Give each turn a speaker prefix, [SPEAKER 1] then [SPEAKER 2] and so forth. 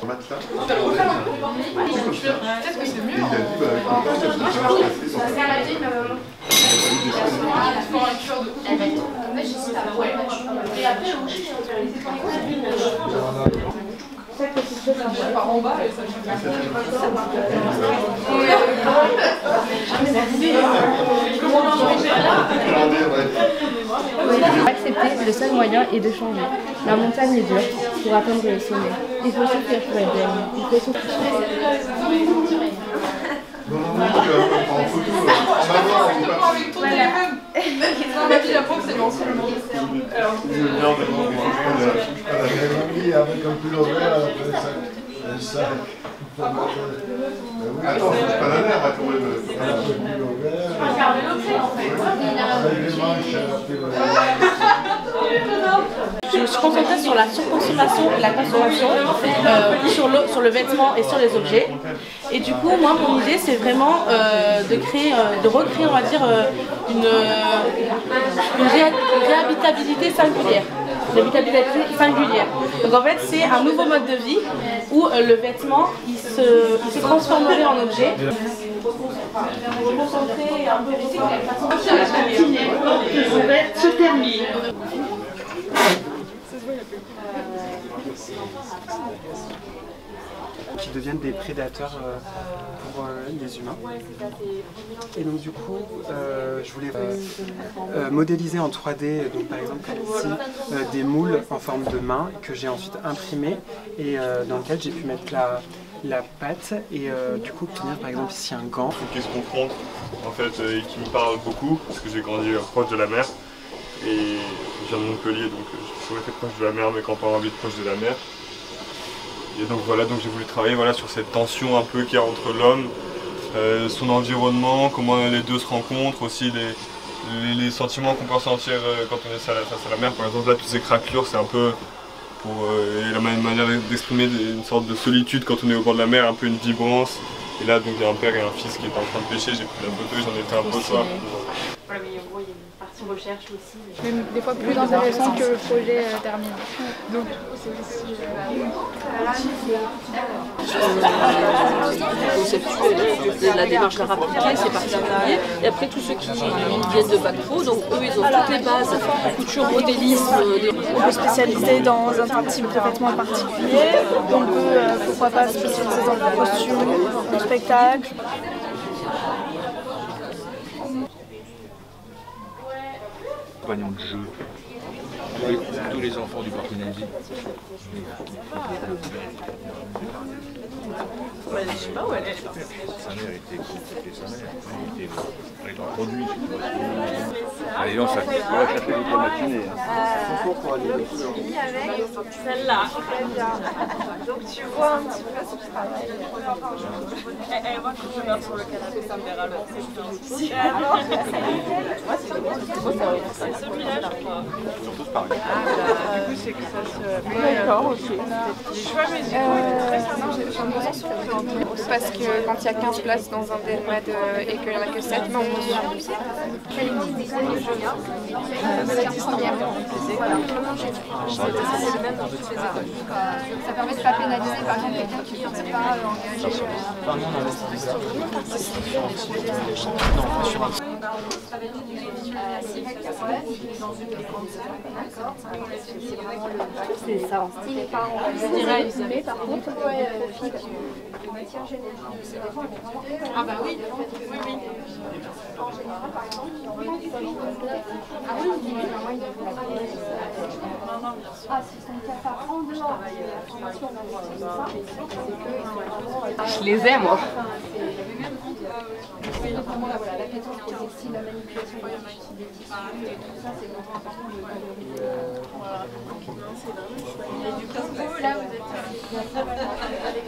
[SPEAKER 1] Matelas.
[SPEAKER 2] Peut-être que c'est mieux. Par en bas et ça
[SPEAKER 3] Pour accepter, le seul moyen est de changer. La montagne est dure pour atteindre le sommet. Il faut souffrir pour être belle. Il faut souffrir.
[SPEAKER 2] J'apprends que c'est bien aussi le monde.
[SPEAKER 1] Avec un pull vert, un sac. Attends, c'est pas la mer, quand même.
[SPEAKER 4] Je me suis concentrée sur la surconsommation et la consommation, sur le vêtement et sur les objets. Et du coup, moi, mon idée, c'est vraiment de recréer, on va dire, une réhabitabilité singulière. Donc en fait, c'est un nouveau mode de vie où le vêtement, il se transformerait en objet. Reconcentrer et un peu se termine.
[SPEAKER 5] Qui deviennent des prédateurs pour les humains. Et donc du coup, je voulais modéliser en 3D, donc par exemple comme ici, des moules en forme de main que j'ai ensuite imprimés et dans lequel j'ai pu mettre la patte et du coup obtenir par exemple ici un gant.
[SPEAKER 6] Qui se confrontent en fait et qui me parlent beaucoup parce que j'ai grandi proche de la mer et je viens de Montpellier donc j'ai toujours été proche de la mer mais quand on a envie de proche de la mer. Et donc voilà, donc j'ai voulu travailler sur cette tension un peu qu'il y a entre l'homme, son environnement, comment les deux se rencontrent, aussi les sentiments qu'on peut ressentir quand on est face à la mer. Par exemple là, toutes ces craquelures, c'est un peu pour la manière d'exprimer une sorte de solitude quand on est au bord de la mer, un peu une vibrance. Et là, donc il y a un père et un fils qui étaient en train de pêcher, j'ai pris la photo et j'en ai fait un pochoir.
[SPEAKER 4] Voilà, mais en gros, il y a une partie recherche aussi.
[SPEAKER 3] Même des fois plus intéressant que le projet terminé. Donc c'est aussi
[SPEAKER 7] conceptuel, la démarche à appliquer, c'est particulier. Et après, tous ceux qui viennent de Bac Pro, donc eux, ils ont toutes les bases, couture, modélisme.
[SPEAKER 3] On peut spécialiser dans un type de vêtements particulier. On peut, pourquoi pas, spécialiser dans le costume, le spectacle.
[SPEAKER 8] Compagnon de jeu. Tous les enfants du parc Nazi.
[SPEAKER 4] Je sais pas où elle est.
[SPEAKER 8] Sa mère était consultée, sa mère. Elle était un produit. Allez, on va chercher toute la matinée.
[SPEAKER 3] Pour aller avec celle-là. Donc tu vois un petit peu ce travail.
[SPEAKER 4] Elle voit que je meurs sur le canapé, ça me verra le c'est celui-là, je crois.
[SPEAKER 8] Surtout ce pareil.
[SPEAKER 4] Du coup, c'est que ça se...
[SPEAKER 3] D'accord, ok.
[SPEAKER 4] J'ai choix, mais du coup,
[SPEAKER 3] j'ai un besoin sur parce que quand il y a 15 places dans un DNMAD et qu'il n'y en a que 7, non, on peut faire du ça permet de ne pas pénaliser par exemple quelqu'un qui ne s'est pas engagé sur
[SPEAKER 4] c'est ça, en style.
[SPEAKER 3] Je dirais mais par contre,
[SPEAKER 4] ah bah oui, oui.
[SPEAKER 7] Je les aime, moi.
[SPEAKER 3] La qualité textile, la manipulation, tout ça, c'est vraiment important de valoriser. Là, vous êtes avec